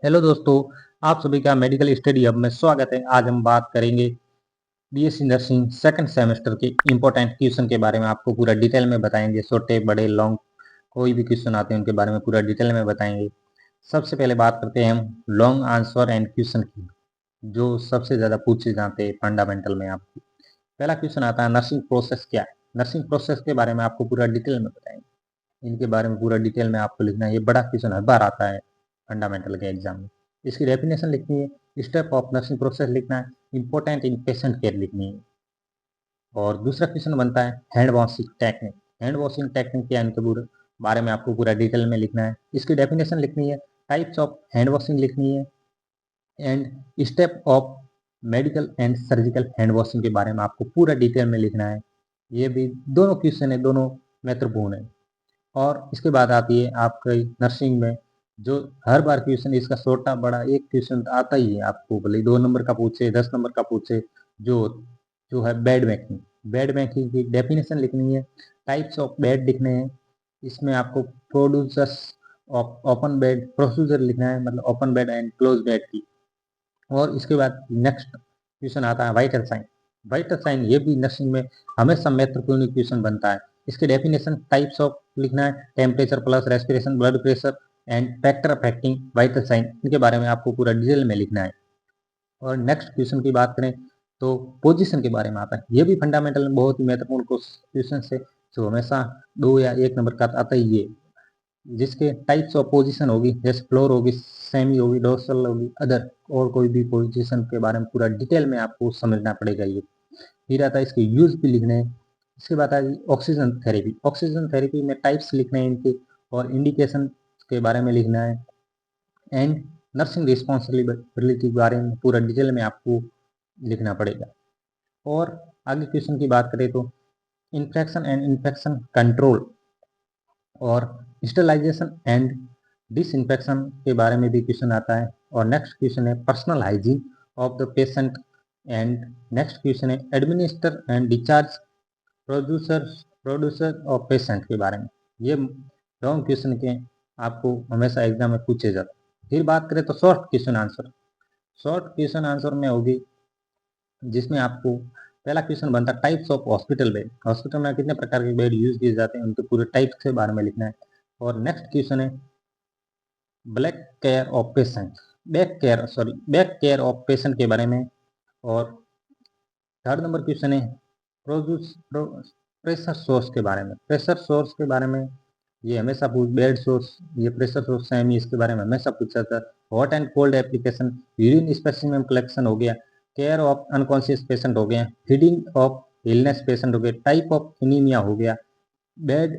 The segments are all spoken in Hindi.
हेलो दोस्तों, आप सभी का मेडिकल स्टडी हब में स्वागत है। आज हम बात करेंगे बीएससी नर्सिंग सेकंड सेमेस्टर के इम्पोर्टेंट क्वेश्चन के बारे में। आपको पूरा डिटेल में बताएंगे, छोटे बड़े लॉन्ग कोई भी क्वेश्चन आते हैं उनके बारे में पूरा डिटेल में बताएंगे। सबसे पहले बात करते हैं हम लॉन्ग आंसर एंड क्वेश्चन की, जो सबसे ज़्यादा पूछे जाते हैं फंडामेंटल में। आपको पहला क्वेश्चन आता है, नर्सिंग प्रोसेस क्या है। नर्सिंग प्रोसेस के बारे में आपको पूरा डिटेल में बताएंगे। इनके बारे में पूरा डिटेल में आपको लिखना है। ये बड़ा क्वेश्चन हर बार आता है फंडामेंटल के एग्जाम में। इसकी डेफिनेशन लिखनी है, स्टेप ऑफ नर्सिंग प्रोसेस लिखना है, इंपॉर्टेंट इन पेशेंट केयर लिखनी है। और दूसरा क्वेश्चन बनता है hand washing technique. Hand washing technique क्या है, इनके पूरे बारे में आपको पूरा डिटेल में लिखना है। इसकी डेफिनेशन लिखनी है, टाइप्स ऑफ हैंड वॉशिंग लिखनी है, and step of medical and surgical hand washing के बारे में आपको पूरा डिटेल में लिखना है। ये भी दोनों क्वेश्चन है, दोनों महत्वपूर्ण है। और इसके बाद आती है आपके नर्सिंग में जो हर बार क्वेश्चन, इसका छोटा बड़ा एक क्वेश्चन आता ही है आपको, भले 2 नंबर का पूछे 10 नंबर का पूछे, जो जो है बेड मेकिंग। बेड मेकिंग की डेफिनेशन लिखनी है, टाइप्स ऑफ बेड लिखने हैं। इसमें आपको producers of open bed procedure लिखना है, मतलब open bed and close bed की। और इसके बाद नेक्स्ट क्वेश्चन आता है वाइटल साइन। वाइटल साइन ये भी नर्सिंग में हमेशा महत्वपूर्ण क्वेश्चन बनता है। इसके डेफिनेशन टाइप्स ऑफ लिखना है, temperature plus respiration, blood pressure and factor affecting vital sign, इनके बारे में आपको पूरा डिटेल में लिखना है। और नेक्स्ट क्वेश्चन की बात करें तो पोजीशन के बारे में आता है। ये भी फंडामेंटल में बहुत ही महत्वपूर्ण क्वेश्चन है, जो हमेशा 2 या 1 नंबर का आता ही है। जिसके टाइप्स ऑफ पोजीशन होगी, जैसे फ्लोर होगी, सेमी होगी, डोर्सल होगी, अदर और कोई भी पोजीशन के बारे में पूरा डिटेल में आपको समझना पड़ेगा। ये फिर आता है इसके यूज भी लिखने हैं। इसके बाद आता है ऑक्सीजन थेरेपी। ऑक्सीजन थेरेपी में टाइप्स लिखने हैं इनके, और इंडिकेशन के बारे में लिखना है, एंड नर्सिंग रिस्पॉन्सिबिलिटी के बारे में पूरा डिटेल में आपको लिखना पड़ेगा। और आगे क्वेश्चन की बात करें तो इन्फेक्शन एंड इन्फेक्शन कंट्रोल और स्टरलाइजेशन एंड डिसइंफेक्शन के बारे में भी क्वेश्चन आता है। और नेक्स्ट क्वेश्चन है personal hygiene of the patient, and next question है administer and discharge producer producer of patient के बारे में। ये लॉन्ग क्वेश्चन के आपको हमेशा एग्जाम में पूछे जाते हैं। फिर बात करें तो short question answer. Short question answer में होगी, जिसमें आपको पहला क्वेश्चन बनता है types of hospital bed. Hospital में कितने प्रकार के बेड यूज किए जाते हैं, उनके पूरे टाइप्स के बारे में लिखना है। और नेक्स्ट क्वेश्चन है black care of patient back care of patient के बारे में। और थर्ड नंबर क्वेश्चन है प्रेशर सोर्स के बारे में। प्रेशर सोर्स के बारे में ये हमेशा बेड सोर्स, ये प्रेशर सोर्स सेमी, इसके बारे में हमेशा पूछा जाता है। Hot and cold application, urine specimen collection हो गया, केयर ऑफ अनकॉन्शियस पेशेंट हो गया, फीडिंग ऑफ इलनेस पेशेंट हो गया, टाइप ऑफ एनीमिया हो गया, bed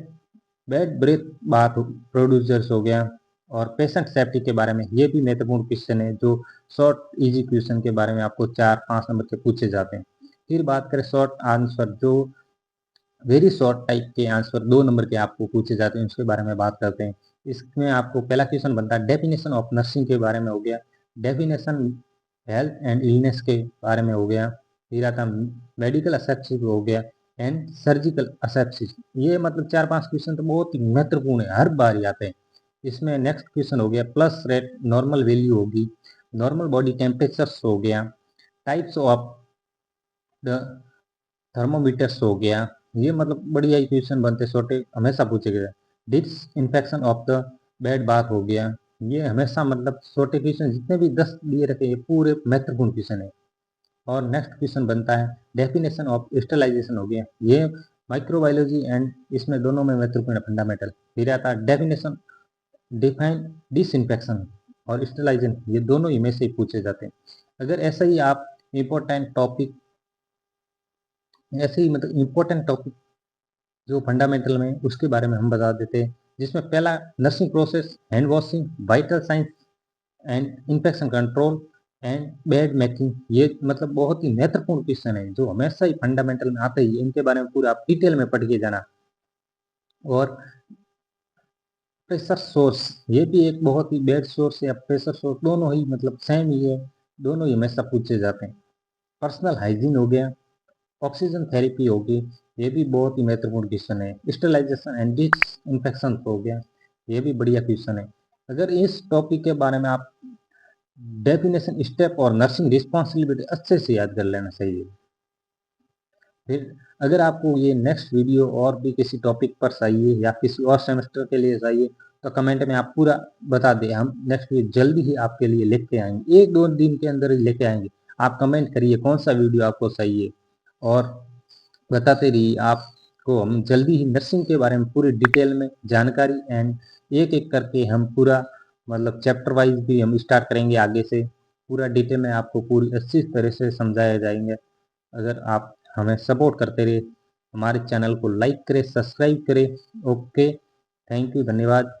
bed breath bath producers हो गया, और पेशेंट सेफ्टी के बारे में। ये भी महत्वपूर्ण क्वेश्चन है, जो शॉर्ट इजी क्वेश्चन के बारे में आपको 4-5 नंबर के पूछे जाते हैं। फिर बात करें शॉर्ट आंसर, जो वेरी शॉर्ट टाइप के आंसर 2 नंबर के आपको पूछे जाते हैं, उसके बारे में बात करते हैं। इसमें आपको पहला क्वेश्चन बनता है डेफिनेशन ऑफ नर्सिंग के बारे में हो गया, डेफिनेशन हेल्थ एंड इलनेस के बारे में हो गया, फिर आता मेडिकल असेप्सिस हो गया, एंड सर्जिकल असेप्सिस। ये मतलब 4-5 क्वेश्चन तो बहुत ही महत्वपूर्ण है, हर बार ही आते हैं। इसमें नेक्स्ट क्वेश्चन हो गया प्लस रेट नॉर्मल वैल्यू होगी, नॉर्मल बॉडी टेम्परेचर्स हो गया, टाइप्स ऑफ द थर्मोमीटर्स हो गया। ये मतलब बढ़िया क्वेश्चन बनते, छोटे हमेशा पूछे गए। Disinfection of the bed bath हो गया। ये हमेशा मतलब छोटे क्वेश्चन जितने भी 10 दिए रखे, ये पूरे महत्वपूर्ण क्वेश्चन है। और नेक्स्ट क्वेश्चन बनता है डेफिनेशन ऑफ स्टरलाइजेशन हो गया, ये माइक्रोबायोलॉजी एंड इसमें दोनों में महत्वपूर्ण फंडामेंटल। फिर आता है डेफिनेशन डिफाइन डिसइंफेक्शन और स्टरलाइजेशन, ये दोनों ही में से पूछे जाते हैं। अगर ऐसा ही आप इम्पोर्टेंट टॉपिक, ऐसे ही मतलब इम्पोर्टेंट टॉपिक जो फंडामेंटल में, उसके बारे में हम बता देते हैं। जिसमें पहला nursing process, hand washing, vital science and infection control and bed making. ये मतलब बहुत ही महत्वपूर्ण क्वेश्चन है, जो हमेशा ही फंडामेंटल में आते ही, इनके बारे में पूरा आप डिटेल में पढ़ के जाना। और प्रेशर सोर्स, ये भी एक बहुत ही बेड सोर्स या प्रेशर सोर्स, दोनों ही मतलब सेम ही है, दोनों ही हमेशा पूछे जाते हैं। पर्सनल हाइजीन हो गया, ऑक्सीजन थेरेपी होगी, ये भी बहुत ही महत्वपूर्ण क्वेश्चन है। स्टरलाइजेशन एंड डिसइंफेक्शन हो गया, ये भी बढ़िया क्वेश्चन है। अगर इस टॉपिक के बारे में आप डेफिनेशन, स्टेप और नर्सिंग रिस्पॉन्सिबिलिटी अच्छे से याद कर लेना चाहिए। फिर अगर आपको ये नेक्स्ट वीडियो और भी किसी टॉपिक पर चाहिए या किसी और सेमेस्टर के लिए चाहिए तो कमेंट में आप पूरा बता दें, हम नेक्स्ट वीडियो जल्दी ही आपके लिए लेके आएंगे, 1-2 दिन के अंदर ही लेके आएंगे। आप कमेंट करिए कौन सा वीडियो आपको चाहिए और बताते रहिए, आपको हम जल्दी ही नर्सिंग के बारे में पूरी डिटेल में जानकारी एंड एक एक करके हम पूरा मतलब चैप्टर वाइज भी हम स्टार्ट करेंगे आगे से, पूरा डिटेल में आपको पूरी अच्छी तरह से समझाया जाएंगे। अगर आप हमें सपोर्ट करते रहे, हमारे चैनल को लाइक करें, सब्सक्राइब करें। ओके, थैंक यू, धन्यवाद।